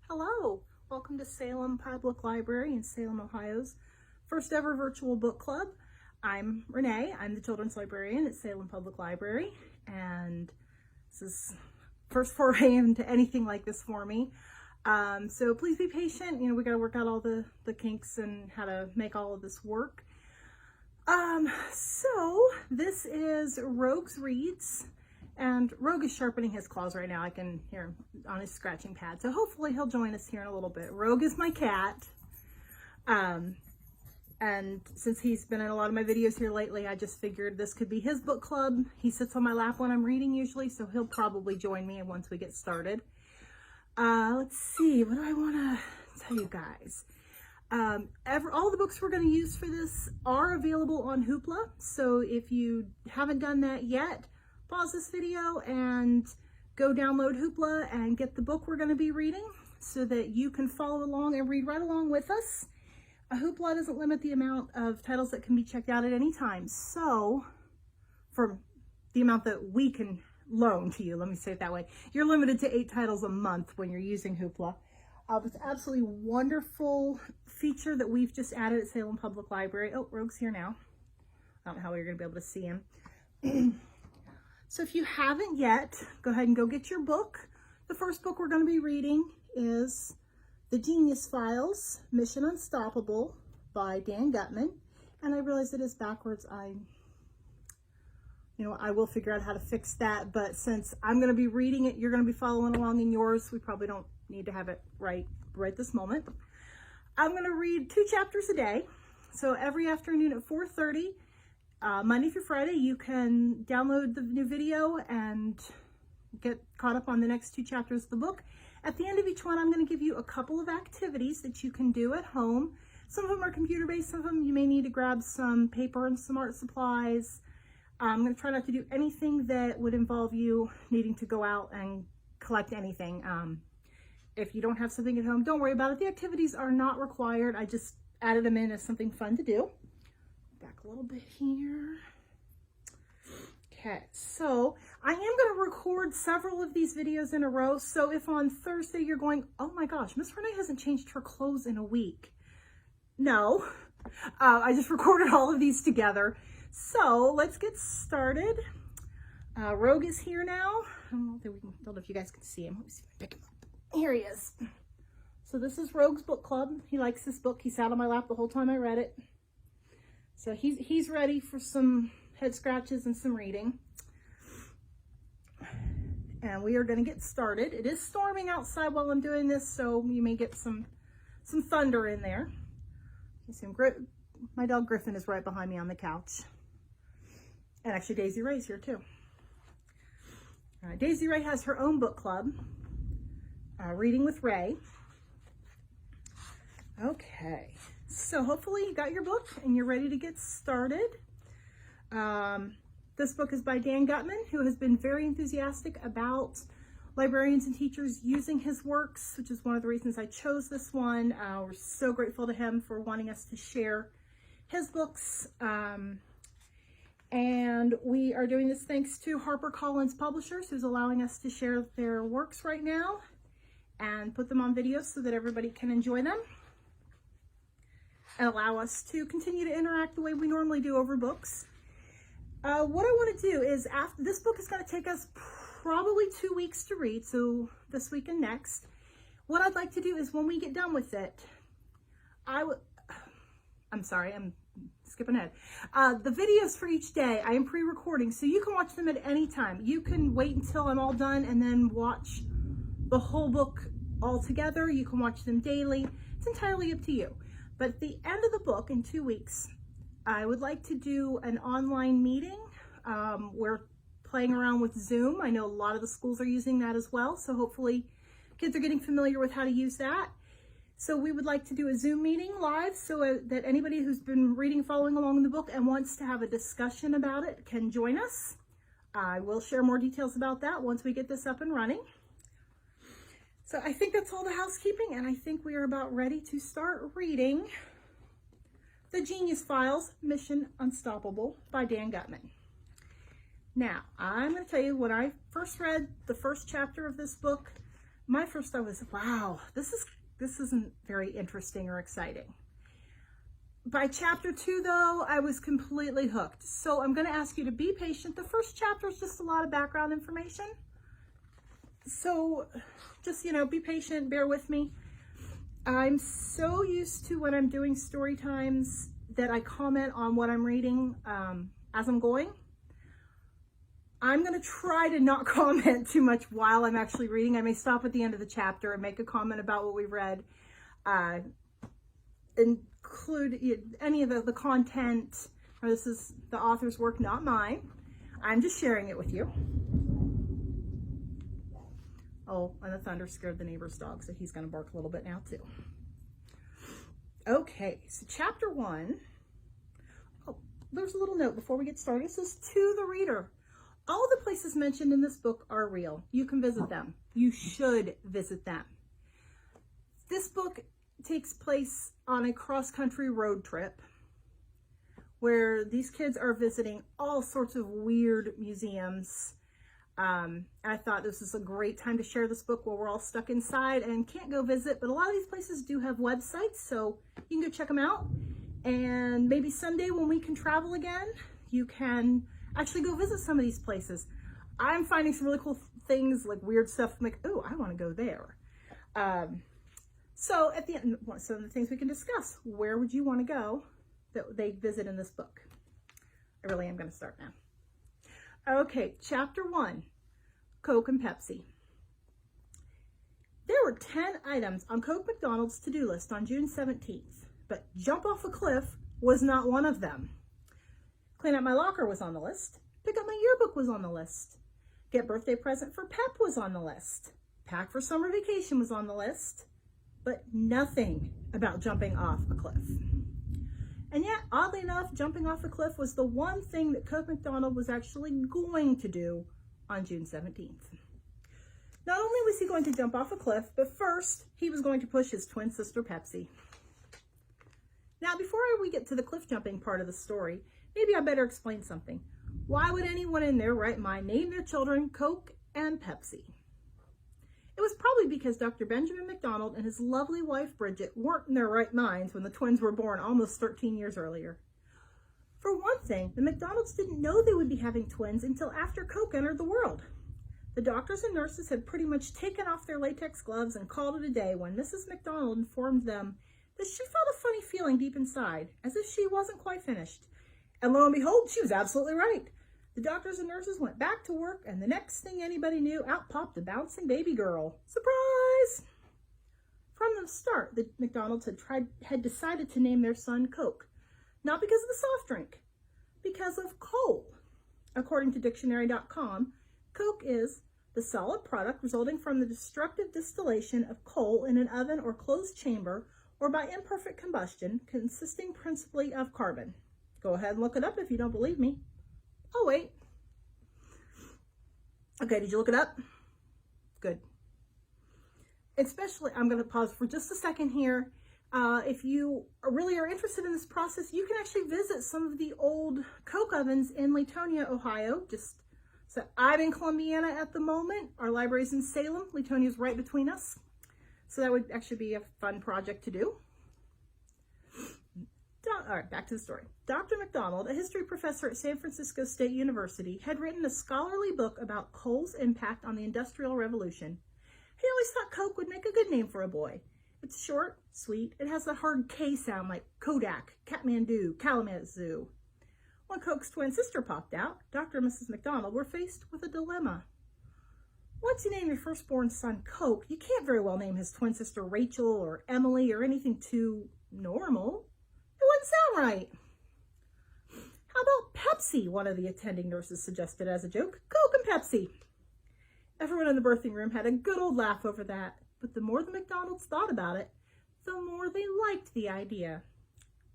Hello, welcome to Salem Public Library in Salem, Ohio's first ever virtual book club. I'm Renee, I'm the children's librarian at Salem Public Library, and this is first foray into anything like this for me. So please be patient, we got to work out all the kinks and how to make all of this work. So this is Rogue's Reads. And Rogue is sharpening his claws right now. I can hear him on his scratching pad. So hopefully he'll join us here in a little bit. Rogue is my cat. And since he's been in a lot of my videos here lately, I just figured this could be his book club. He sits on my lap when I'm reading usually, so he'll probably join me once we get started. Let's see, what do I want to tell you guys? All the books we're going to use for this are available on Hoopla. So if you haven't done that yet, pause this video and go download Hoopla and get the book we're going to be reading so that you can follow along and read right along with us. Hoopla doesn't limit the amount of titles that can be checked out at any time. So, for the amount that we can loan to you, let me say it that way, you're limited to 8 titles a month when you're using Hoopla. It's an absolutely wonderful feature that we've just added at Salem Public Library. Oh, Rogue's here now. I don't know how you're going to be able to see him. So if you haven't yet, go ahead and go get your book. The first book we're going to be reading is The Genius Files, Mission Unstoppable by Dan Gutman. And I realize it is backwards. I will figure out how to fix that. But since I'm going to be reading it, you're going to be following along in yours. We probably don't need to have it right this moment. I'm going to read 2 chapters a day. So every afternoon at 4:30. Monday through Friday, you can download the new video and get caught up on the next 2 chapters of the book. At the end of each one, I'm going to give you a couple of activities that you can do at home. Some of them are computer-based, some of them you may need to grab some paper and some art supplies. I'm going to try not to do anything that would involve you needing to go out and collect anything. If you don't have something at home, don't worry about it. The activities are not required. I just added them in as something fun to do. Back a little bit here. Okay, so I am going to record several of these videos in a row. So if on Thursday you're going, oh my gosh, Miss Renee hasn't changed her clothes in a week. No, I just recorded all of these together. So let's get started. Rogue is here now. I don't know if you guys can see him. Let me see if I pick him up. Here he is. So this is Rogue's book club. He likes this book. He sat on my lap the whole time I read it. So he's ready for some head scratches and some reading. And we are going to get started. It is storming outside while I'm doing this, so you may get some thunder in there. You see my dog Griffin is right behind me on the couch. And actually Daisy Ray's here too. Daisy Ray has her own book club, Reading with Ray. Okay. So hopefully you got your book and you're ready to get started. This book is by Dan Gutman, who has been very enthusiastic about librarians and teachers using his works, which is one of the reasons I chose this one. We're so grateful to him for wanting us to share his books. And we are doing this thanks to HarperCollins Publishers, who's allowing us to share their works right now and put them on video so that everybody can enjoy them and allow us to continue to interact the way we normally do over books. What I want to do is, after this book is going to take us probably 2 weeks to read, so this week and next. What I'd like to do is when we get done with it, I'm sorry, I'm skipping ahead. The videos for each day, I am pre-recording, so you can watch them at any time. You can wait until I'm all done and then watch the whole book all together. You can watch them daily. It's entirely up to you. But at the end of the book, in 2 weeks, I would like to do an online meeting. We're playing around with Zoom. I know a lot of the schools are using that as well, so hopefully kids are getting familiar with how to use that. So we would like to do a Zoom meeting live so that anybody who's been reading, following along in the book and wants to have a discussion about it can join us. I will share more details about that once we get this up and running. So I think that's all the housekeeping, and I think we are about ready to start reading The Genius Files, Mission Unstoppable by Dan Gutman. Now, I'm going to tell you, when I first read the first chapter of this book, my first thought was, wow, this isn't very interesting or exciting. By chapter 2, though, I was completely hooked. So I'm going to ask you to be patient. The first chapter is just a lot of background information. So just, be patient, bear with me. I'm so used to when I'm doing story times that I comment on what I'm reading as I'm going. I'm going to try to not comment too much while I'm actually reading. I may stop at the end of the chapter and make a comment about what we read. Include any of the content. This is the author's work, not mine. I'm just sharing it with you. Oh, and the thunder scared the neighbor's dog, so he's going to bark a little bit now too. Okay, so chapter 1. Oh, there's a little note before we get started. It says, to the reader. All the places mentioned in this book are real. You can visit them. You should visit them. This book takes place on a cross-country road trip where these kids are visiting all sorts of weird museums. I thought this is a great time to share this book while we're all stuck inside and can't go visit, but a lot of these places do have websites, so you can go check them out. And maybe someday when we can travel again, you can actually go visit some of these places. I'm finding some really cool things, like weird stuff. I'm like, oh, I want to go there. So at the end, some of the things we can discuss. Where would you want to go that they visit in this book? I really am going to start now. Okay, chapter 1, Coke and Pepsi. There were 10 items on Coke McDonald's to-do list on June 17th, but jump off a cliff was not one of them. Clean out my locker was on the list. Pick up my yearbook was on the list. Get birthday present for Pep was on the list. Pack for summer vacation was on the list. But nothing about jumping off a cliff. And yet, oddly enough, jumping off a cliff was the one thing that Coke McDonald was actually going to do on June 17th. Not only was he going to jump off a cliff, but first, he was going to push his twin sister Pepsi. Now, before we get to the cliff jumping part of the story, maybe I better explain something. Why would anyone in their right mind name their children Coke and Pepsi? It was probably because Dr. Benjamin McDonald and his lovely wife Bridget weren't in their right minds when the twins were born almost 13 years earlier. For one thing, the McDonalds didn't know they would be having twins until after Coke entered the world. The doctors and nurses had pretty much taken off their latex gloves and called it a day when Mrs. McDonald informed them that she felt a funny feeling deep inside, as if she wasn't quite finished. And lo and behold, she was absolutely right. The doctors and nurses went back to work, and the next thing anybody knew, out popped a bouncing baby girl. Surprise! From the start, the McDonald's had decided to name their son Coke, not because of the soft drink, because of coal. According to dictionary.com, Coke is the solid product resulting from the destructive distillation of coal in an oven or closed chamber, or by imperfect combustion, consisting principally of carbon. Go ahead and look it up if you don't believe me. Oh, wait. Okay, did you look it up? Good. Especially, I'm going to pause for just a second here. If you really are interested in this process, you can actually visit some of the old Coke ovens in Latonia, Ohio. So I'm in Columbiana at the moment. Our library's in Salem. Latonia's right between us. So that would actually be a fun project to do. All right, back to the story. Dr. McDonald, a history professor at San Francisco State University, had written a scholarly book about coal's impact on the Industrial Revolution. He always thought Coke would make a good name for a boy. It's short, sweet, it has a hard K sound like Kodak, Kathmandu, Kalamazoo. When Coke's twin sister popped out, Dr. and Mrs. McDonald were faced with a dilemma. Once you name your firstborn son Coke, you can't very well name his twin sister Rachel or Emily or anything too normal. It wouldn't sound right. How about Pepsi? One of the attending nurses suggested as a joke. Coke and Pepsi. Everyone in the birthing room had a good old laugh over that, but the more the McDonalds thought about it, the more they liked the idea.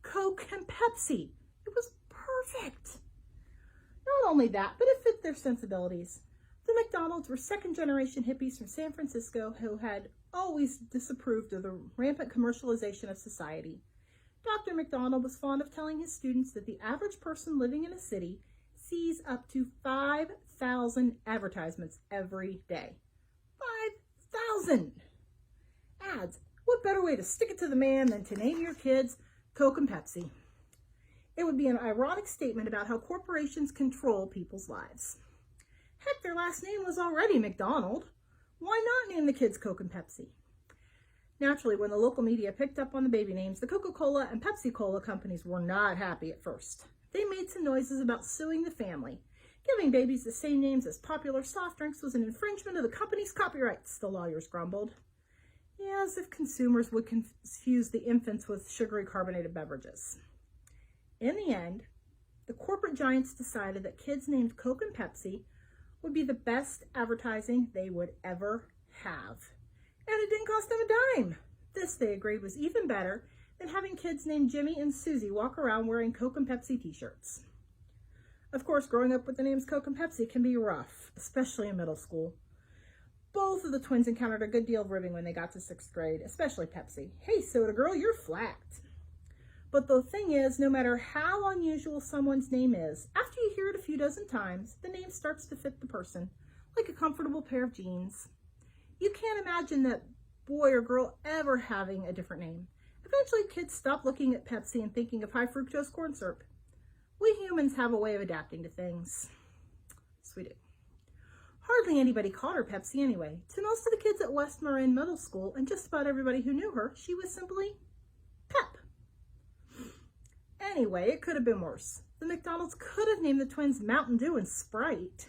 Coke and Pepsi. It was perfect. Not only that, but it fit their sensibilities. The McDonalds were second-generation hippies from San Francisco who had always disapproved of the rampant commercialization of society. Dr. McDonald was fond of telling his students that the average person living in a city sees up to 5,000 advertisements every day. 1,000 ads. What better way to stick it to the man than to name your kids Coke and Pepsi? It would be an ironic statement about how corporations control people's lives. Heck, their last name was already McDonald. Why not name the kids Coke and Pepsi? Naturally, when the local media picked up on the baby names, the Coca-Cola and Pepsi-Cola companies were not happy at first. They made some noises about suing the family. Giving babies the same names as popular soft drinks was an infringement of the company's copyrights, the lawyers grumbled. Yeah, as if consumers would confuse the infants with sugary carbonated beverages. In the end, the corporate giants decided that kids named Coke and Pepsi would be the best advertising they would ever have. And it didn't cost them a dime. This, they agreed, was even better than having kids named Jimmy and Susie walk around wearing Coke and Pepsi t-shirts. Of course, growing up with the names Coke and Pepsi can be rough, especially in middle school. Both of the twins encountered a good deal of ribbing when they got to 6th grade, especially Pepsi. Hey, soda girl, you're flat. But the thing is, no matter how unusual someone's name is, after you hear it a few dozen times, the name starts to fit the person, like a comfortable pair of jeans. You can't imagine that boy or girl ever having a different name. Eventually, kids stop looking at Pepsi and thinking of high fructose corn syrup. We humans have a way of adapting to things. Yes, we do. Hardly anybody called her Pepsi anyway. To most of the kids at West Marin Middle School and just about everybody who knew her, she was simply Pep. Anyway, it could have been worse. The McDonald's could have named the twins Mountain Dew and Sprite.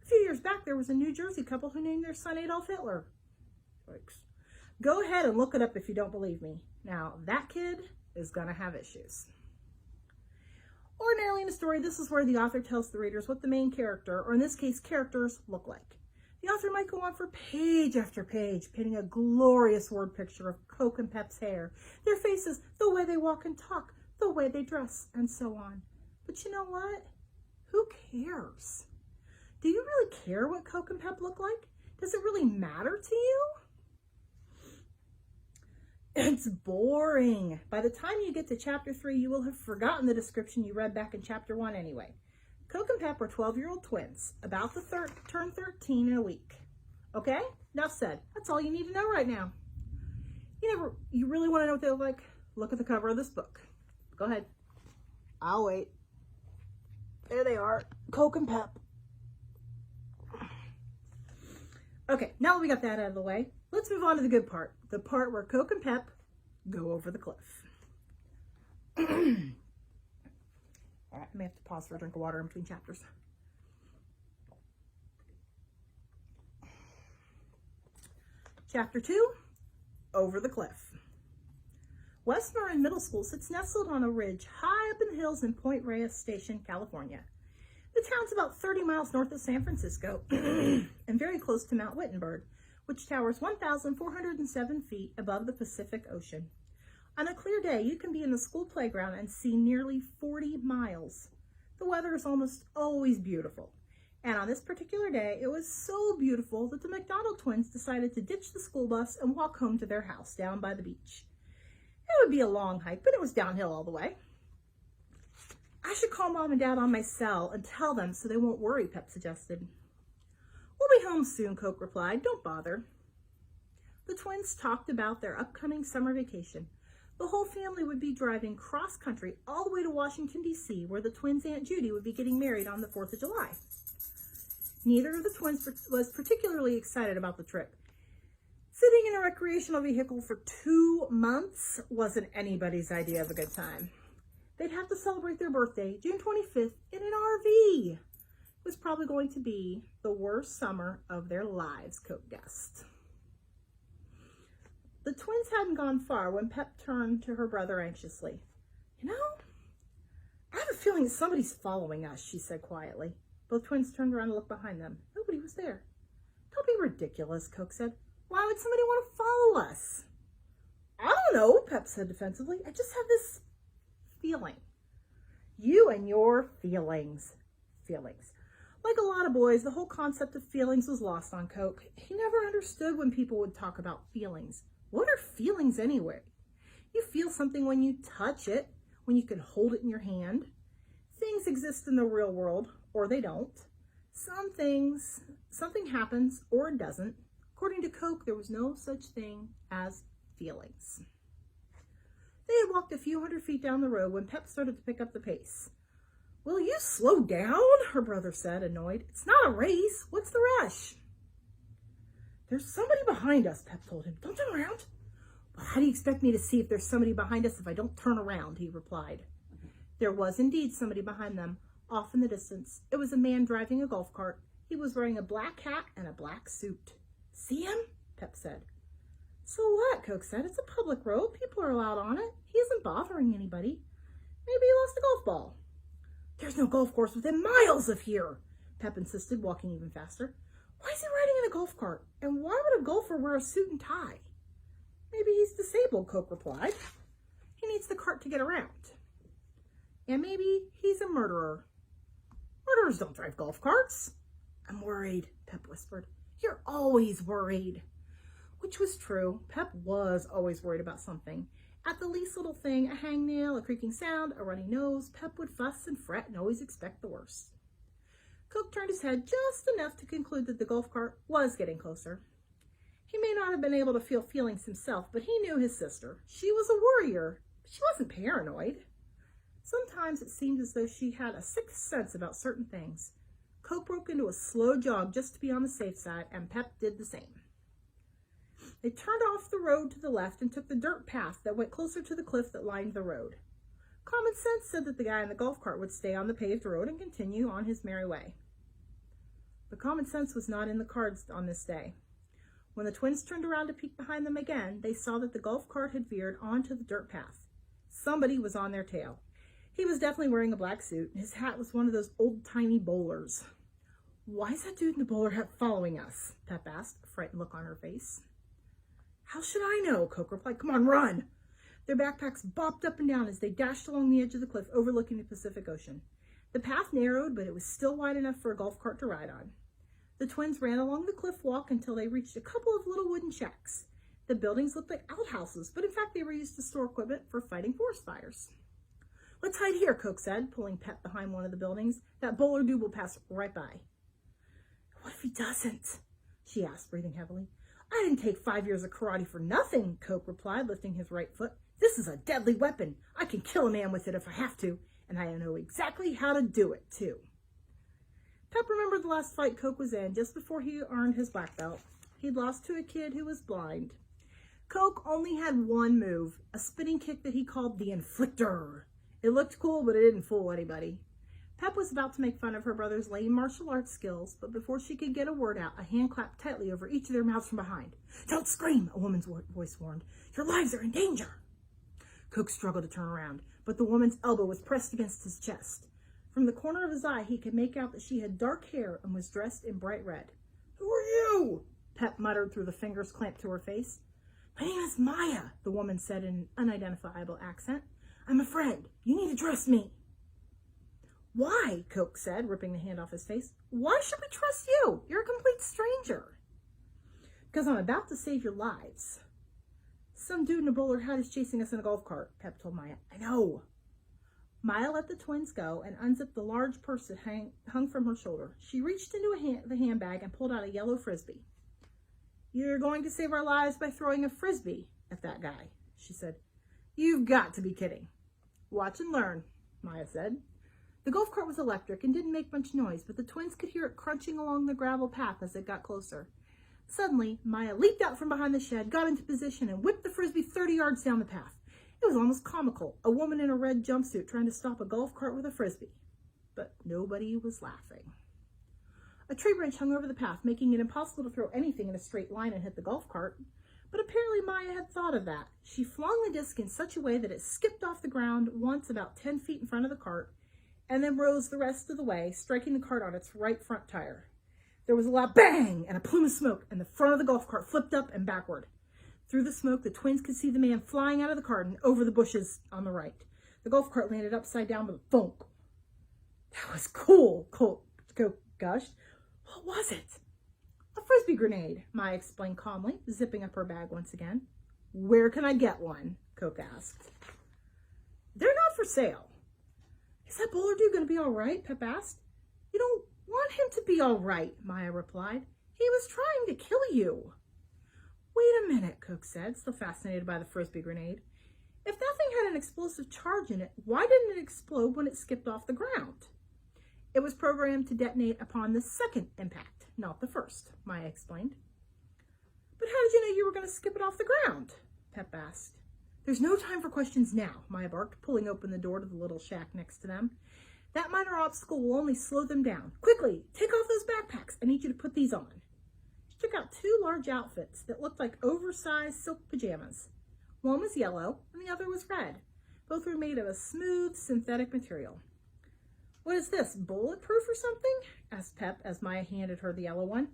A few years back, there was a New Jersey couple who named their son Adolf Hitler. Yikes. Go ahead and look it up if you don't believe me. Now, that kid is going to have issues. Ordinarily in a story, this is where the author tells the readers what the main character, or in this case, characters, look like. The author might go on for page after page, painting a glorious word picture of Coke and Pep's hair, their faces, the way they walk and talk, the way they dress, and so on. But you know what? Who cares? Do you really care what Coke and Pep look like? Does it really matter to you? It's boring. By the time you get to chapter 3, you will have forgotten the description you read back in chapter 1 anyway. Coke and Pep are 12-year-old twins, about to turn 13 in a week. Okay? Enough said. That's all you need to know right now. You really want to know what they look like? Look at the cover of this book. Go ahead. I'll wait. There they are. Coke and Pep. Okay, now that we got that out of the way, let's move on to the good part. The part where Coke and Pep go over the cliff. All right, I may have to pause for a drink of water in between chapters. Chapter 2, Over the Cliff. West Marin Middle School sits nestled on a ridge high up in the hills in Point Reyes Station, California. The town's about 30 miles north of San Francisco and very close to Mount Wittenberg, which towers 1,407 feet above the Pacific Ocean. On a clear day, you can be in the school playground and see nearly 40 miles. The weather is almost always beautiful. And on this particular day, it was so beautiful that the McDonald twins decided to ditch the school bus and walk home to their house down by the beach. It would be a long hike, but it was downhill all the way. I should call Mom and Dad on my cell and tell them so they won't worry, Pep suggested. We'll be home soon, Coke replied. Don't bother. The twins talked about their upcoming summer vacation. The whole family would be driving cross-country all the way to Washington, D.C., where the twins' Aunt Judy would be getting married on the 4th of July. Neither of the twins was particularly excited about the trip. Sitting in a recreational vehicle for 2 months wasn't anybody's idea of a good time. They'd have to celebrate their birthday, June 25th, in an RV. It was probably going to be the worst summer of their lives, Coke guessed. The twins hadn't gone far when Pep turned to her brother anxiously. You know, I have a feeling somebody's following us, she said quietly. Both twins turned around to look behind them. Nobody was there. Don't be ridiculous, Coke said. Why would somebody want to follow us? I don't know, Pep said defensively. I just have this feeling. You and your feelings. Feelings. Like a lot of boys, the whole concept of feelings was lost on Coke. He never understood when people would talk about feelings. What are feelings anyway? You feel something when you touch it, when you can hold it in your hand. Things exist in the real world, or they don't. Something happens, or it doesn't. According to Coke, there was no such thing as feelings. They had walked a few hundred feet down the road when Pep started to pick up the pace. "Will you slow down?" her brother said, annoyed. "It's not a race. What's the rush?" "There's somebody behind us," Pep told him. "Don't turn around." "Well, how do you expect me to see if there's somebody behind us if I don't turn around?" he replied. There was indeed somebody behind them, off in the distance. It was a man driving a golf cart. He was wearing a black hat and a black suit. "See him?" Pep said. "So what?" Coke said. "It's a public road. People are allowed on it. He isn't bothering anybody. Maybe he lost a golf ball." "There's no golf course within miles of here," Pep insisted, walking even faster. "Why is he riding in a golf cart? And why would a golfer wear a suit and tie?" "Maybe he's disabled," Coke replied. "He needs the cart to get around. And maybe he's a murderer." "Murderers don't drive golf carts." "I'm worried," Pep whispered. "You're always worried." Which was true. Pep was always worried about something. At the least little thing, a hangnail, a creaking sound, a runny nose, Pep would fuss and fret and always expect the worst. Coke turned his head just enough to conclude that the golf cart was getting closer. He may not have been able to feel feelings himself, but he knew his sister. She was a worrier, but she wasn't paranoid. Sometimes it seemed as though she had a sixth sense about certain things. Coke broke into a slow jog just to be on the safe side, and Pep did the same. They turned off the road to the left and took the dirt path that went closer to the cliff that lined the road. Common sense said that the guy in the golf cart would stay on the paved road and continue on his merry way. But common sense was not in the cards on this day. When the twins turned around to peek behind them again, they saw that the golf cart had veered onto the dirt path. Somebody was on their tail. He was definitely wearing a black suit, and his hat was one of those old-timey bowlers. "Why is that dude in the bowler hat following us?" Pep asked, a frightened look on her face. "How should I know?" Coke replied. "Come on, run!" Their backpacks bopped up and down as they dashed along the edge of the cliff overlooking the Pacific Ocean. The path narrowed, but it was still wide enough for a golf cart to ride on. The twins ran along the cliff walk until they reached a couple of little wooden shacks. The buildings looked like outhouses, but in fact they were used to store equipment for fighting forest fires. "Let's hide here," Coke said, pulling Pep behind one of the buildings. "That bowler dude will pass right by." "What if he doesn't?" she asked, breathing heavily. "I didn't take 5 years of karate for nothing," Coke replied, lifting his right foot. "This is a deadly weapon. I can kill a man with it if I have to, and I know exactly how to do it, too." Pep remembered the last fight Coke was in, just before he earned his black belt. He'd lost to a kid who was blind. Coke only had one move, a spinning kick that he called the Inflictor. It looked cool, but it didn't fool anybody. Pep was about to make fun of her brother's lame martial arts skills, but before she could get a word out, a hand clapped tightly over each of their mouths from behind. "Don't scream," a woman's voice warned. "Your lives are in danger." Coke struggled to turn around, but the woman's elbow was pressed against his chest. From the corner of his eye, he could make out that she had dark hair and was dressed in bright red. "Who are you?" Pep muttered through the fingers clamped to her face. "My name is Maya," the woman said in an unidentifiable accent. "I'm a friend. You need to trust me." "Why?" Coke said, ripping the hand off his face. "Why should we trust you? You're a complete stranger." "Because I'm about to save your lives." "Some dude in a bowler hat is chasing us in a golf cart," Pep told Maya. "I know." Maya let the twins go and unzipped the large purse that hung from her shoulder. She reached into the handbag and pulled out a yellow frisbee. "You're going to save our lives by throwing a frisbee at that guy," she said. "You've got to be kidding." "Watch and learn," Maya said. The golf cart was electric and didn't make much noise, but the twins could hear it crunching along the gravel path as it got closer. Suddenly, Maya leaped out from behind the shed, got into position, and whipped the frisbee 30 yards down the path. It was almost comical, a woman in a red jumpsuit trying to stop a golf cart with a frisbee. But nobody was laughing. A tree branch hung over the path, making it impossible to throw anything in a straight line and hit the golf cart. But apparently Maya had thought of that. She flung the disc in such a way that it skipped off the ground once about 10 feet in front of the cart, and then rose the rest of the way, striking the cart on its right front tire. There was a loud bang and a plume of smoke, and the front of the golf cart flipped up and backward. Through the smoke, the twins could see the man flying out of the cart and over the bushes on the right. The golf cart landed upside down with a thunk. "That was cool," Coke gushed. "What was it?" "A frisbee grenade," Maya explained calmly, zipping up her bag once again. "Where can I get one?" Coke asked. "They're not for sale." "Is that bowler dude going to be all right?" Pep asked. "You don't want him to be all right," Maya replied. "He was trying to kill you." Wait a minute, Cook said, still fascinated by the Frisbee grenade. If that thing had an explosive charge in it, why didn't it explode when it skipped off the ground? It was programmed to detonate upon the second impact, not the first, Maya explained. But how did you know you were going to skip it off the ground? Pep asked. There's no time for questions now, Maya barked, pulling open the door to the little shack next to them. That minor obstacle will only slow them down. Quickly, take off those backpacks. I need you to put these on. She took out two large outfits that looked like oversized silk pajamas. One was yellow and the other was red. Both were made of a smooth synthetic material. What is this, bulletproof or something? Asked Pep as Maya handed her the yellow one.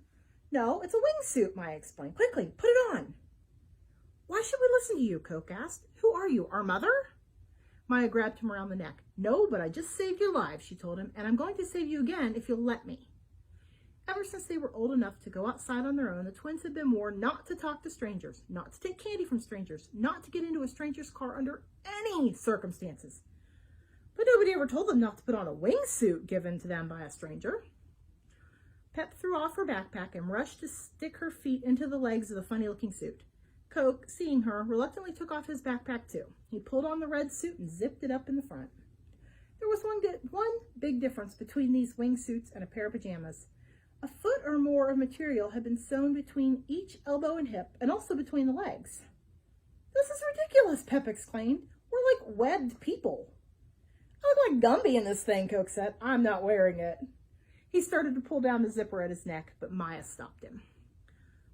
No, it's a wingsuit, Maya explained. Quickly, put it on. Why should we listen to you? Coke asked. Who are you, our mother? Maya grabbed him around the neck. No, but I just saved your lives, she told him, and I'm going to save you again if you'll let me. Ever since they were old enough to go outside on their own, the twins had been warned not to talk to strangers, not to take candy from strangers, not to get into a stranger's car under any circumstances. But nobody ever told them not to put on a wingsuit given to them by a stranger. Pep threw off her backpack and rushed to stick her feet into the legs of the funny-looking suit. Coke, seeing her, reluctantly took off his backpack too. He pulled on the red suit and zipped it up in the front. There was one big difference between these wingsuits and a pair of pajamas. A foot or more of material had been sewn between each elbow and hip, and also between the legs. This is ridiculous, Pep exclaimed. We're like webbed people. I look like Gumby in this thing, Coke said. I'm not wearing it. He started to pull down the zipper at his neck, but Maya stopped him.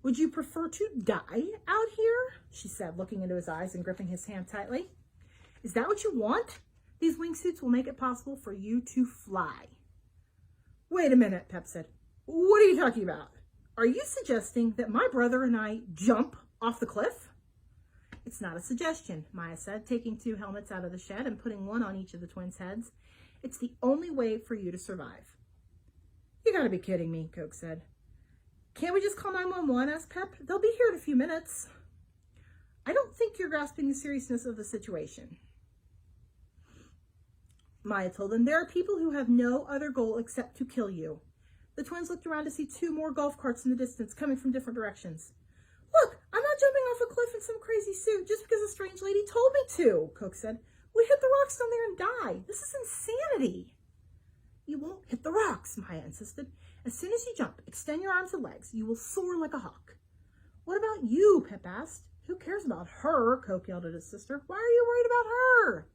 Would you prefer to die out here? She said, looking into his eyes and gripping his hand tightly. Is that what you want? These wingsuits will make it possible for you to fly. Wait a minute, Pep said. What are you talking about? Are you suggesting that my brother and I jump off the cliff? It's not a suggestion, Maya said, taking two helmets out of the shed and putting one on each of the twins' heads. It's the only way for you to survive. You gotta be kidding me, Coke said. Can't we just call 911? Asked Pep. They'll be here in a few minutes. I don't think you're grasping the seriousness of the situation. Maya told them, there are people who have no other goal except to kill you. The twins looked around to see two more golf carts in the distance coming from different directions. Look, I'm not jumping off a cliff in some crazy suit just because a strange lady told me to, Coke said. We hit the rocks down there and die. This is insanity. You won't hit the rocks, Maya insisted. As soon as you jump, extend your arms and legs. You will soar like a hawk. What about you? Pep asked. Who cares about her? Coke yelled at his sister. Why are you worried about her?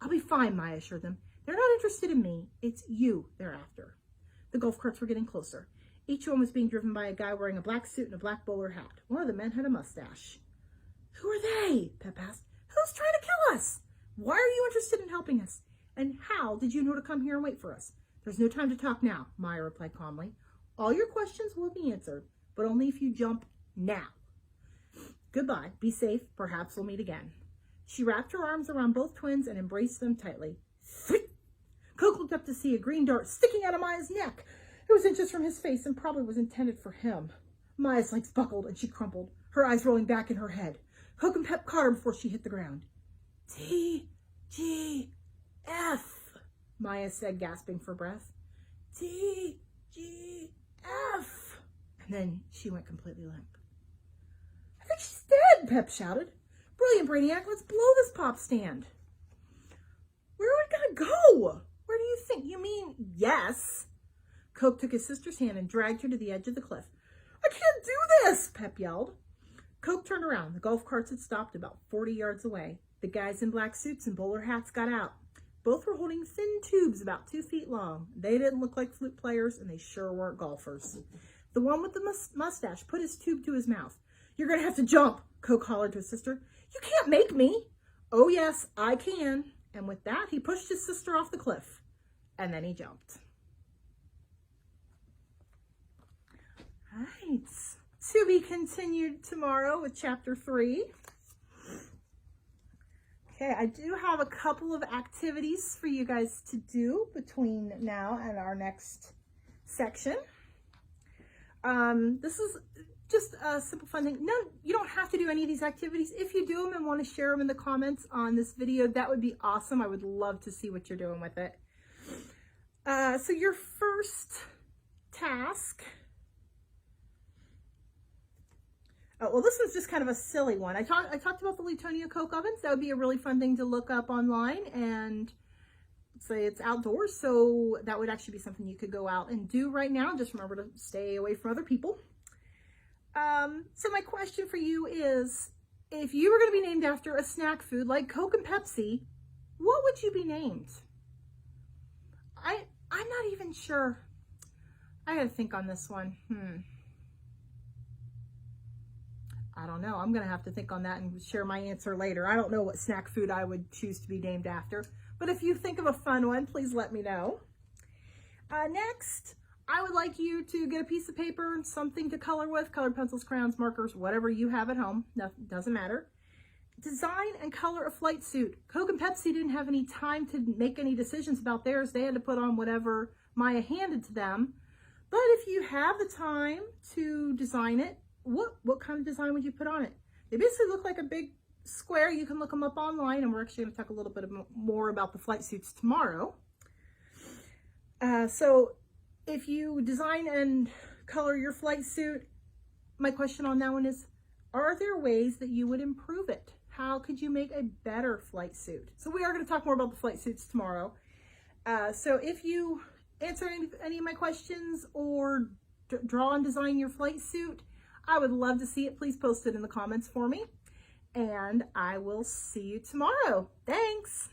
I'll be fine, Maya assured them. They're not interested in me. It's you they're after. The golf carts were getting closer. Each one was being driven by a guy wearing a black suit and a black bowler hat. One of the men had a mustache. Who are they? Pep asked. Who's trying to kill us? Why are you interested in helping us? And how did you know to come here and wait for us? There's no time to talk now, Maya replied calmly. All your questions will be answered, but only if you jump now. Goodbye. Be safe. Perhaps we'll meet again. She wrapped her arms around both twins and embraced them tightly. Coke looked up to see a green dart sticking out of Maya's neck. It was inches from his face and probably was intended for him. Maya's legs buckled and she crumpled, her eyes rolling back in her head. Coke and Pep caught her before she hit the ground. T-G-F, Maya said, gasping for breath. T-G-F. And then she went completely limp. I think she's dead, Pep shouted. Brilliant, Brainiac. Let's blow this pop stand. Where are we gonna go? Where do you think? You mean yes? Coke took his sister's hand and dragged her to the edge of the cliff. I can't do this, Pep yelled. Coke turned around. The golf carts had stopped about 40 yards away. The guys in black suits and bowler hats got out. Both were holding thin tubes about 2 feet long. They didn't look like flute players, and they sure weren't golfers. The one with the mustache put his tube to his mouth. You're going to have to jump, Coke hollered to his sister. You can't make me. Oh, yes, I can. And with that, he pushed his sister off the cliff. And then he jumped. All right. To be continued tomorrow with chapter 3. Okay, I do have a couple of activities for you guys to do between now and our next section. This is just a simple fun thing. No, you don't have to do any of these activities. If you do them and want to share them in the comments on this video, that would be awesome. I would love to see what you're doing with it. So your first task, well, this one's just kind of a silly one. I talked about the Latonia Coke ovens. That would be a really fun thing to look up online and say it's outdoors. So that would actually be something you could go out and do right now. Just remember to stay away from other people. So my question for you is, if you were going to be named after a snack food like Coke and Pepsi, what would you be named? I'm not even sure. I gotta think on this one. I don't know. I'm gonna have to think on that and share my answer later. I don't know what snack food I would choose to be named after, but if you think of a fun one, please let me know. Next, I would like you to get a piece of paper and something to color with, colored pencils, crayons, markers, whatever you have at home. Doesn't matter. Design and color a flight suit. Coke and Pepsi didn't have any time to make any decisions about theirs. They had to put on whatever Maya handed to them. But if you have the time to design it, what kind of design would you put on it? They basically look like a big square. You can look them up online, and we're actually going to talk a little bit more about the flight suits tomorrow. So if you design and color your flight suit, my question on that one is, are there ways that you would improve it? How could you make a better flight suit? So we are going to talk more about the flight suits tomorrow. So if you answer any of my questions or draw and design your flight suit, I would love to see it. Please post it in the comments for me. And I will see you tomorrow. Thanks.